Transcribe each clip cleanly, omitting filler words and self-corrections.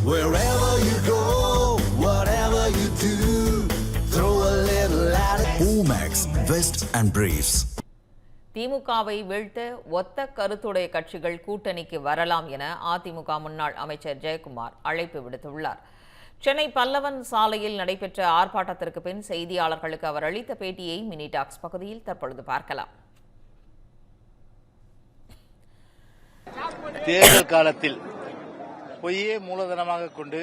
Wherever you go, whatever you do, throw a little at it. Omax, Vest and Briefs. திமுகவை வீழ்த்த ஒத்த கருத்துடைய கட்சிகள் கூட்டணிக்கு வரலாம் என அதிமுக முன்னாள் அமைச்சர் ஜெயக்குமார் அழைப்பு விடுத்துள்ளார். சென்னை பல்லவன் சாலையில் நடைபெற்ற ஆர்ப்பாட்டத்திற்கு பின் செய்தியாளர்களுக்கு அவர் அளித்த பேட்டியை மினி டாக்ஸ் பகுதியில் தற்பொழுது பார்க்கலாம். தேர்தல் காலத்தில் பொய்யே மூலதனமாக கொண்டு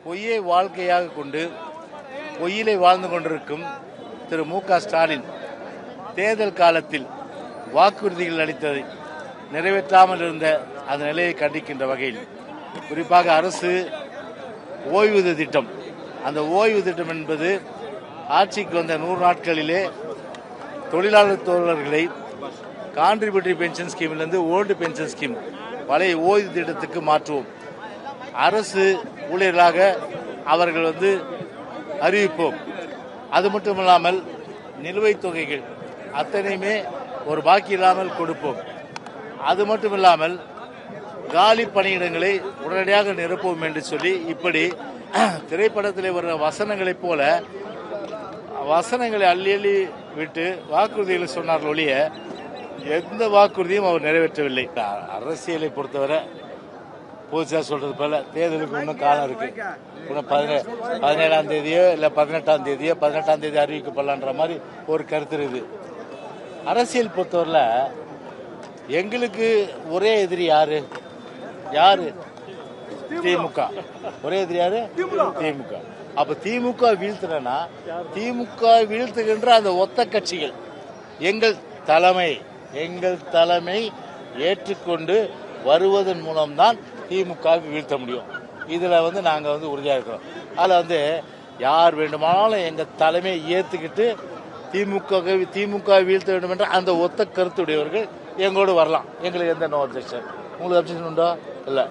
பொய்யே வாழ்க்கையாக கொண்டு பொய்யிலே வாழ்ந்து கொண்டிருக்கும் திரு மு.க. ஸ்டாலின் தேர்தல் காலத்தில் வாக்குறுதிகள் அளித்ததை நிறைவேற்றாமல் இருந்த அந்த நிலையை கண்டிக்கின்ற வகையில் குறிப்பாக அரசு ஓய்வூதிய திட்டம், அந்த ஓய்வு திட்டம் என்பது ஆட்சிக்கு வந்த 100 நாட்களிலே தொழிலாளர் தோழர்களை கான்ட்ரிபியூட்டரி பென்ஷன் ஸ்கீமிலிருந்து ஓல்டு பென்ஷன் ஸ்கீம் பழைய ஓய்வு திட்டத்துக்கு மாற்றுவோம். அரசு ஊழியர்களாக அவர்கள் அறிவிப்போம். அது மட்டுமில்லாமல் நிலுவைத் தொகைகள் அத்தனையுமே ஒரு பாக்கி இல்லாமல் கொடுப்போம். அது மட்டுமில்லாமல் காலி பணியிடங்களை உடனடியாக நிரப்புவோம் என்று சொல்லி இப்படி திரைப்படத்தில் வர்ற வசனங்களைப் போல வசனங்களை அள்ளி அள்ளி விட்டு வாக்குறுதிகளை சொன்னார்கள் ஒழிய எந்த வாக்குறுதியும் அவர் நிறைவேற்றவில்லை. அரசியலை பொறுத்தவரை பூஜா சொல்றது போல தேர்தலுக்கு இன்னும் காலம் இருக்கு. இன்னும் 17ஆம் தேதியோ இல்லை 18ஆம் தேதியோ 18ஆம் தேதி அறிவிக்கப்படலான்ற மாதிரி ஒரு கருத்து இருக்குது. அரசியல் பொறுத்தவரையில் எங்களுக்கு ஒரே எதிரி யாரு? திமுக. ஒரே எதிரி யாரு? திமுக. அப்ப திமுக வீழ்த்துனா திமுக வீழ்த்துகின்ற அந்த ஒத்த கட்சிகள் எங்கள் தலைமை ஏற்றுக்கொண்டு வருவதன் மூலம்தான் திமுகவுக்கு வீழ்த்த முடியும். இதுல நாங்க உறுதியா இருக்கிறோம். அதுல யார் வேண்டுமானாலும் எங்க தலைமையை ஏத்துக்கிட்டு திமுக வீழ்த்த வேண்டும் என்ற அந்த ஒத்த கருத்துடையவர்கள் எங்களோடு வரலாம். எங்களுக்கு எந்த நோ அப்ஜெக்ஷன். உங்களுக்கு அப்ஜெக்ஷன் உண்டோ? இல்ல.